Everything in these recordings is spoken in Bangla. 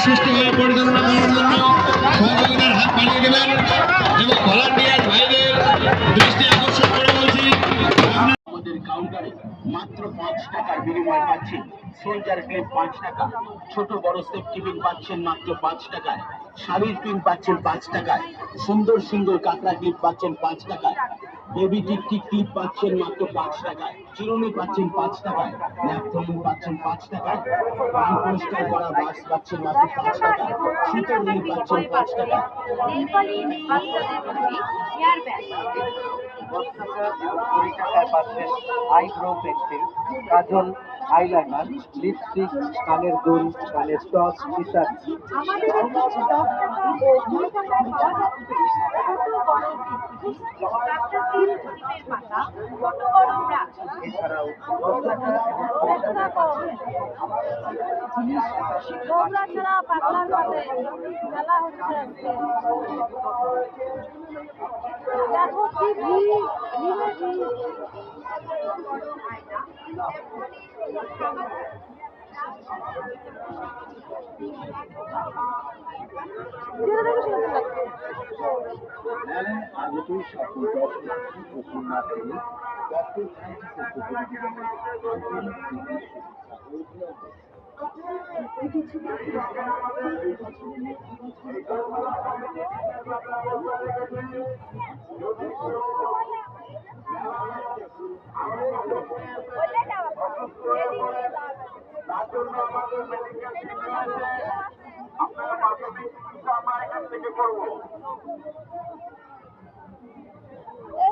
সুষ্ঠুভাবে পরিচালনা করার জন্য সহযোগিতার হাত বাড়িয়ে দেবেন এবং ভলান্টিয়ার ভাইদের দৃষ্টি আকর্ষণ করে বলছি আমাদের কাউন্টারে মাত্র 5 টাকার বিনিময়ে পাচ্ছেন সোলজার ক্লিপ 5 টাকা, ছোট বড় সেফটি পিন পাচ্ছেন মাত্র 5 টাকায়, শাড়ির পিন পাচ্ছেন 5 টাকায়, সুন্দর সুন্দর কাঁকড়া ক্লিপ পাচ্ছেন 5 টাকায়, বেবি টিকটিক ক্লিপ পাচ্ছেন মাত্র 5 টাকায়, চিরুনি পাচ্ছেন 5 টাকায়, ন্যাপথলিন পাচ্ছেন 5 টাকায়, পান পরিষ্কার করা বাক্স পাচ্ছেন মাত্র 5 টাকায়, সুতোর রিং পাচ্ছেন 5 টাকায়। পাচ্ছেন আইব্রো পেন্সিল, কাজল, আইলাইনার, লিপস্টিক, কানের দুল, কানের টপ, টি-শার্ট। এছাড়াও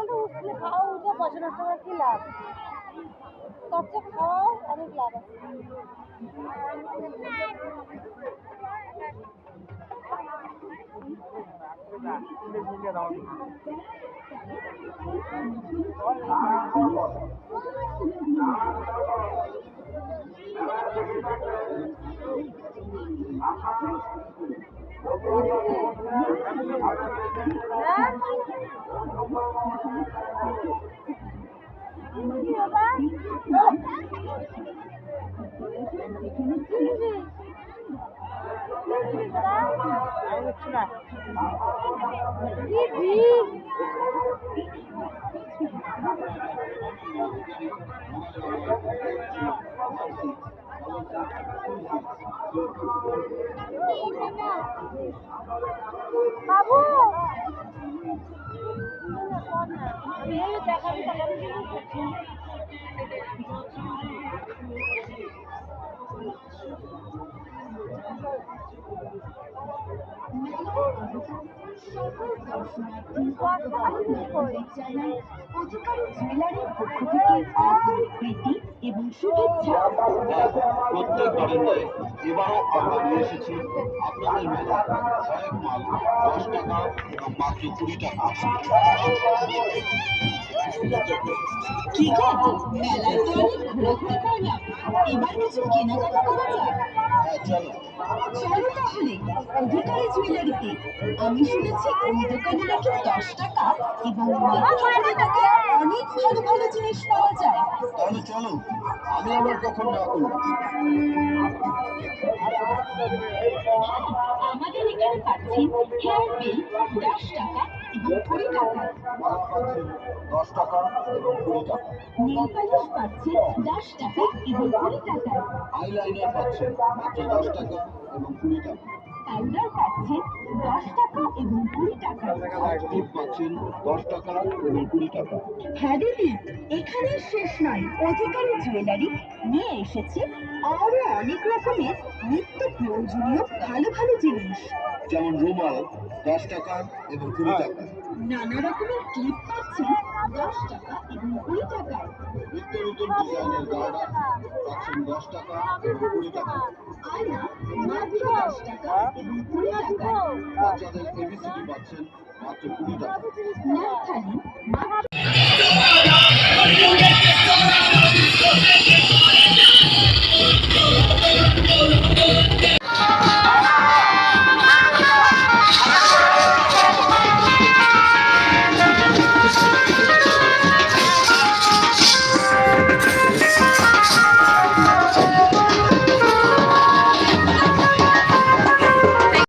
দেখো কি খাওয়া উঠে পয়সা নষ্ট করার কি লাভ? তার চেয়ে খাওয়াও অনেক লাভ আছে। বাবু দেখাবি অধিকারী জুয়েলারির পক্ষ থেকে আন্তরিক প্রীতি এবং শুভেচ্ছা। প্রত্যেকবারের ন্যায় এবারও আমরা নিয়ে এসেছি আপনাদের মেলা সহায়ক মাল 10 টাকা এবং মাত্র 20 টাকা। কি গো, মেলায় তো অনেক ঘোরাঘুরি করলাম, এবার কিছু কেনাকাটা করা যাক। চলো তাহলে অধিকারী জুয়েলারিতে। আমি শুনেছি ওই দোকানে নাকি 10 টাকা এবং মাত্র 20 টাকায় অনেক ভালো ভালো জিনিস পাওয়া যায়। তাহলে চলো, আমি আবার কখন না করব। আমাদের এখানে পাচ্ছেন হেয়ার বেল 10 টাকা এবং 20 টাকায়, 10 টাকা এবং 20 টাকা, নেল পালিশ পাচ্ছেন 10 টাকা এবং 20 টাকায়, আইলাইনার পাচ্ছেন মাত্র 10 টাকা এবং 20 টাকা, পাউডার পাচ্ছেন 10 টাকা এবং 20 টাকায়, ক্লিপ পাচ্ছেন 10 টাকা এবং 20 টাকা। হ্যাঁ দিদি, এখানে শেষ নয়, অধিকারী জুয়েলারি নিয়ে এসেছে আরো অনেক রকমের নিত্য প্রয়োজনীয় ভালো ভালো জিনিস, যেমন রুমাল 10 টাকা এবং 20 টাকা, নানা রকমের ক্লিপ পাচ্ছেন 10 টাকা এবং 20 টাকায়, নিত্য নতুন ডিজাইনের গার্ডার পাচ্ছেন 10 টাকা এবং 20 টাকা, আয়না মাত্র 10 টাকা এবং 20 টাকায়, বাচ্চাদের এবিসিডি পাচ্ছেন মাত্র 20 টাকা। নাকথালি মাত্র